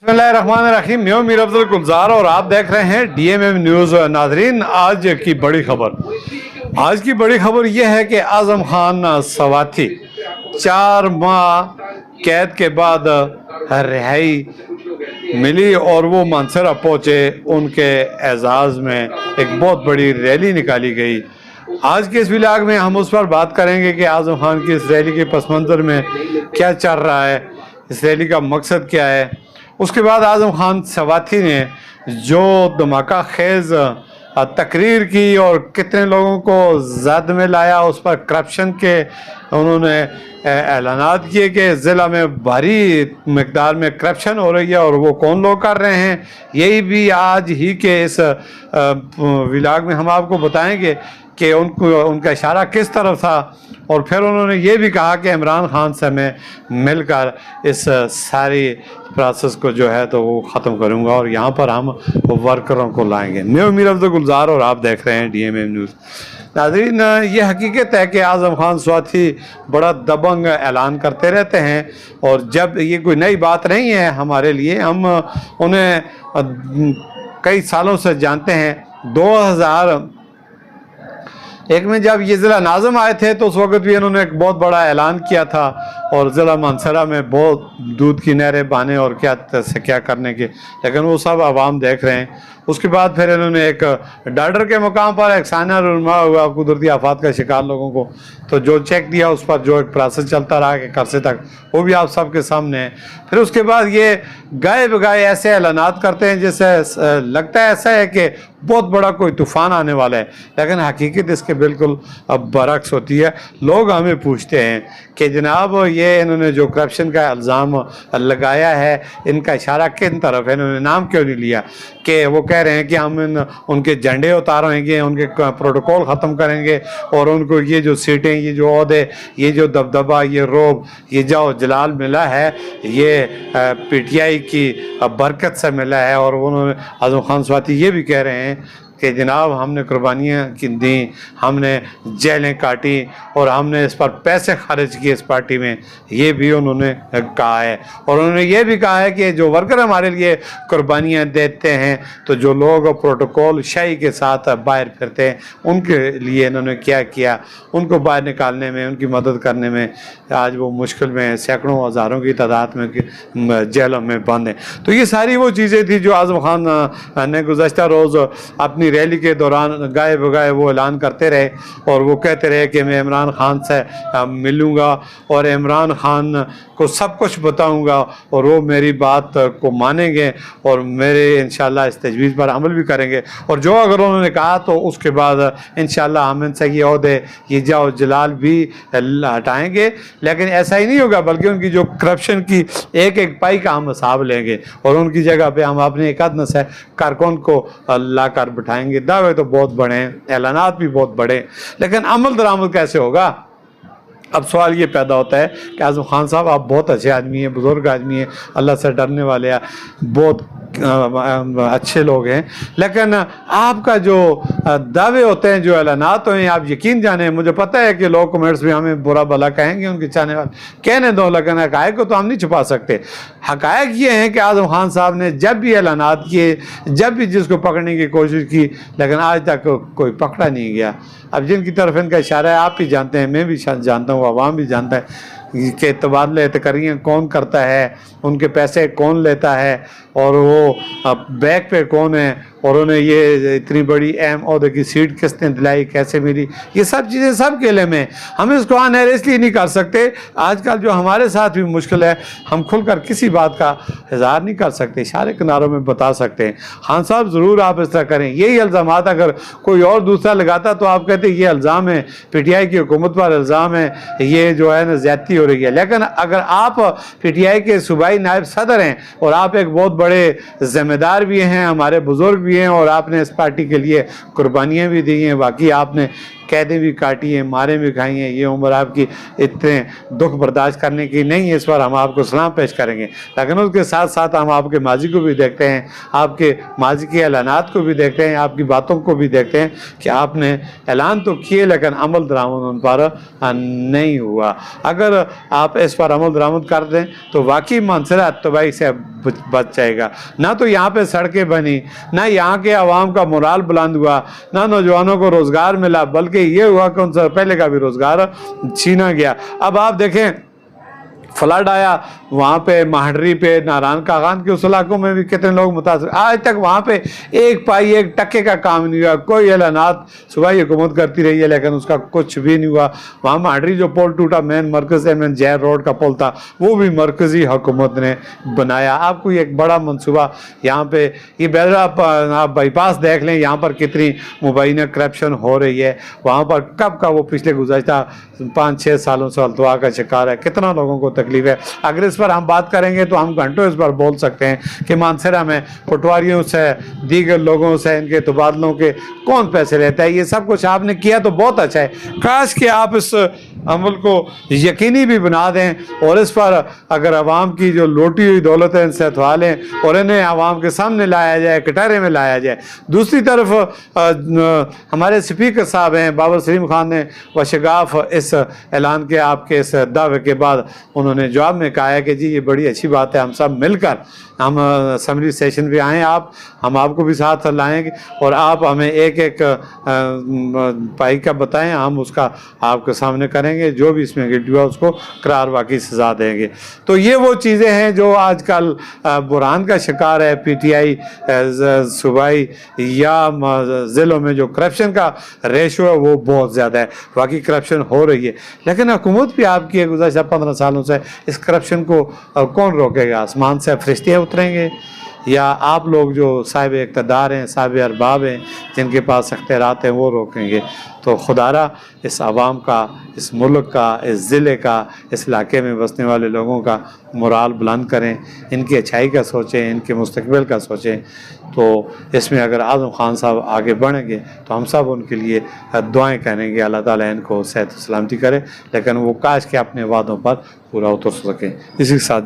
बिस्मिल्लाहिर्रहमानिर्रहीम। मैं हूं मीर अफजल गुलजार और आप देख रहे हैं डीएमएम न्यूज़। नाजरीन, आज की बड़ी खबर यह है कि आज़म खान सवाती 4 माह कैद के बाद रिहाई मिली और वो मानसरा पहुंचे। उनके एजाज़ में एक बहुत बड़ी रैली निकाली गई। आज के इस व्लॉग में हम उस पर बात करेंगे कि आज़म खान की इस रैली के पस मंज़र में क्या चल रहा है, इस रैली का मकसद क्या है। उसके बाद आज़म खान सवाती ने जो धमाका खेज़ तकरीर की और कितने लोगों को ज़द में लाया, उस पर करप्शन के उन्होंने ऐलानात किए कि ज़िला में भारी मकदार में करप्शन हो रही है और वो कौन लोग कर रहे हैं। यही भी आज ही के इस व्लॉग में हम आपको बताएंगे कि उनका इशारा किस तरफ था। और फिर उन्होंने ये भी कहा कि इमरान खान से मैं मिलकर इस सारी प्रोसेस को जो है तो वो ख़त्म करूँगा और यहाँ पर हम वर्करों को लाएंगे। मैं मीर अफजल गुलजार और आप देख रहे हैं डीएमएम न्यूज़। नाज़रीन, ये हकीकत है कि आज़म खान सवाती बड़ा दबंग ऐलान करते रहते हैं और जब ये कोई नई बात नहीं है हमारे लिए, हम उन्हें कई सालों से जानते हैं। 2001 में जब ये ज़िला नाज़म आए थे तो उस वक्त भी इन्होंने एक बहुत बड़ा ऐलान किया था और ज़िला मानसरा में बहुत दूध की नहरें बहाने और क्या से क्या करने के, लेकिन वो सब आवाम देख रहे हैं। उसके बाद फिर इन्होंने एक डॉक्टर के मुकाम पर एक साना रुनमा हुआ कुदरती आफात का शिकार लोगों को तो जो चेक दिया, उस पर जो एक प्रोसेस चलता रहा कि कर्से तक, वो भी आप सबके सामने है। फिर उसके बाद ये गाए बगाए ऐसे ऐलानात करते हैं जैसे लगता है ऐसा है कि बहुत बड़ा कोई तूफ़ान आने वाला है, लेकिन हकीकत इसके बिल्कुल बरक्स होती है। लोग हमें पूछते हैं कि जनाब ये इन्होंने जो करप्शन का इल्ज़ाम लगाया है, इनका इशारा किन तरफ है, इन्होंने नाम क्यों नहीं लिया। कि वो कह रहे हैं कि हम उनके झंडे उतारेंगे, उनके प्रोटोकॉल ख़त्म करेंगे और उनको ये जो सीटें, ये जो ओहदे, ये जो दबदबा, ये रोब, ये जो जलाल मिला है, ये पीटीआई की बरकत से मिला है। और उन्होंने आज़म खान सवाती ये भी कह रहे हैं कि जनाब हमने कुर्बानियाँ की दी, हमने जेलें काटी और हमने इस पर पैसे खर्च किए इस पार्टी में, ये भी उन्होंने कहा है। और उन्होंने ये भी कहा है कि जो वर्कर हमारे लिए कुर्बानियाँ देते हैं, तो जो लोग प्रोटोकॉल शाही के साथ बाहर फिरते हैं, उनके लिए इन्होंने क्या किया, उनको बाहर निकालने में, उनकी मदद करने में आज वो मुश्किल में सैकड़ों हज़ारों की तादाद में जेलों में बंद हैं। तो ये सारी वो चीज़ें थी जो आज़म खान ने गुज़श्ता रोज़ अपनी रैली के दौरान गाए बगाए वो ऐलान करते रहे और वो कहते रहे कि मैं इमरान खान से मिलूँगा और इमरान खान को सब कुछ बताऊँगा और वो मेरी बात को मानेंगे और मेरे इंशाल्लाह इस तजवीज़ पर अमल भी करेंगे। और जो अगर उन्होंने कहा तो उसके बाद इंशाल्लाह हम इनसे ये ओहदे, ये जाओ जलाल भी हटाएँगे। लेकिन ऐसा ही नहीं होगा, बल्कि उनकी जो करप्शन की एक एक पाई का हम हिसाब लेंगे और उनकी जगह पे हम अपने एक आध से कारकुन को ला कर बिठाएंगे। दावे तो बहुत बड़े हैं, ऐलानात भी बहुत बड़े, लेकिन अमल दरामद कैसे होगा। अब सवाल ये पैदा होता है कि आज़म खान साहब आप बहुत अच्छे आदमी हैं, बुज़ुर्ग आदमी हैं, अल्लाह से डरने वाले हैं, बहुत अच्छे लोग हैं, लेकिन आपका जो दावे होते हैं, जो ऐलानात हैं, आप यकीन जाने, मुझे पता है कि लोग कमेंट्स भी हमें बुरा भला कहेंगे, उनके चाहने वाले कहने दो, लेकिन हक़ाइक़ को तो हम नहीं छुपा सकते। हक़ाइक़ ये हैं कि आज़म खान साहब ने जब भी ऐलानात किए, जब भी जिसको पकड़ने की कोशिश की, लेकिन आज तक कोई पकड़ा नहीं गया। अब जिनकी तरफ इनका इशारा है आप भी जानते हैं, मैं भी जानता हूँ, आवाम भी जानता है कि तबादले तकरीरें कौन करता है, उनके पैसे कौन लेता है और वो बैक पे कौन है और उन्हें ये इतनी बड़ी अहम ओहदे की सीट किसने दिलाई, कैसे मिली, ये सब चीज़ें सब केले में। हम इसको अनहर इसलिए नहीं कर सकते, आजकल जो हमारे साथ भी मुश्किल है, हम खुलकर किसी बात का इज़हार नहीं कर सकते, इशारे किनारों में बता सकते हैं। खान साहब ज़रूर आप इस तरह करें। यही इल्ज़ामात अगर कोई और दूसरा लगाता तो आप कहते ये इल्ज़ाम है, पीटीआई की हुकूमत पर इल्ज़ाम है, ये जो है ना ज़्यादती हो रही है। लेकिन अगर आप पीटीआई के सूबाई नायब सदर हैं और आप एक बहुत बड़े ज़िम्मेदार भी हैं, हमारे बुज़ुर्ग भी हैं और आपने इस पार्टी के लिए कुर्बानियाँ भी दी हैं, बाकी आपने कैदें भी काटी हैं, मारें भी खाई हैं, ये उम्र आपकी इतने दुख बर्दाश्त करने की नहीं है। इस पर हम आपको सलाम पेश करेंगे, लेकिन उसके साथ साथ हम आपके माजी को भी देखते हैं, आपके माजी के ऐलानात को भी देखते हैं, आपकी बातों को भी देखते हैं कि आपने ऐलान तो किए लेकिन अमल दरामद उन पर नहीं हुआ। अगर आप इस पर अमल दरामद कर दें तो वाकई मंसूरा तबाही से बच जाएगा। ना तो यहाँ पे सड़कें बनी, ना यहाँ के आवाम का मोराल बुलंद हुआ, ना नौजवानों को रोज़गार मिला, बल्कि ये हुआ कि उनसे पहले का भी रोज़गार छीना गया। अब आप देखें फ्लड आया वहाँ पे महाडरी पे, नारायण कागान के उस इलाकों में भी कितने लोग मुतासर, आज तक वहाँ पे एक पाई एक टक्के का काम नहीं हुआ। कोई ऐलानात सुबह हुकूमत करती रही है लेकिन उसका कुछ भी नहीं हुआ। वहाँ महाडरी जो पुल टूटा, मेन मरकज़ एमएन जैर रोड का पुल था, वो भी मरकज़ी हुकूमत ने बनाया। आपको एक बड़ा मनसूबा यहाँ पे, ये बेदरा आप बाईपास देख लें, यहाँ पर कितनी मुबैना करप्शन हो रही है। वहाँ पर कब का वो पिछले गुज़श्ता 5-6 सालों से अल्तवा का शिकार है, कितना लोगों को तकलीफ है। अगर इस पर हम बात करेंगे तो हम घंटों इस पर बोल सकते हैं कि मानसरा में पटवारियों से, दीगर लोगों से, इनके तबादलों के कौन पैसे लेता है। ये सब कुछ आपने किया तो बहुत अच्छा है, काश कि आप इस अमल को यकीनी भी बना दें और इस पर अगर आवाम की जो लूटी हुई दौलत है इनसे हथवा लें और इन्हें आवाम के सामने लाया जाए, कटारे में लाया जाए। दूसरी तरफ हमारे स्पीकर साहब हैं बाबर सलीम खान ने वशगाफ इस ऐलान के, आपके इस दावे के बाद उन्होंने जवाब में कहा है कि जी ये बड़ी अच्छी बात है, हम सब मिलकर हम असम्बली सेशन पे आएँ, हम आपको भी साथ लाएंगे और आप हमें एक एक पाई का बताएं, हम उसका आपके सामने करेंगे, जो भी इसमें गिल्टी हुआ उसको करार वाकई सज़ा देंगे। तो ये वो चीज़ें हैं जो आजकल बुरहान का शिकार है पीटीआई सूबाई या ज़िलों में। जो करप्शन का रेशो है वो बहुत ज़्यादा है, वाकई करप्शन हो रही है, लेकिन हुकूमत भी आपकी है गुज़श्ता 15 सालों से। इस करप्शन को कौन रोकेगा? आसमान से फरिश्ते उतरेंगे या आप लोग जो साहिब इक़्तिदार हैं, साहिब अरबाब हैं, जिनके पास अख्तियारात हैं, वो रोकेंगे? तो खुदारा इस आवाम का, इस मुल्क का, इस ज़िले का, इस इलाके में बसने वाले लोगों का मोराल बुलंद करें, इनकी अच्छाई का सोचें, इनके मुस्तक़बिल का सोचें। तो इसमें अगर आज़म खान साहब आगे बढ़ेंगे तो हम सब उनके लिए दुआएं करेंगे, अल्लाह ताला इनको सेहत सलामती करे, लेकिन वो काश के अपने वादों पर पूरा उतर सकें। इसी के साथ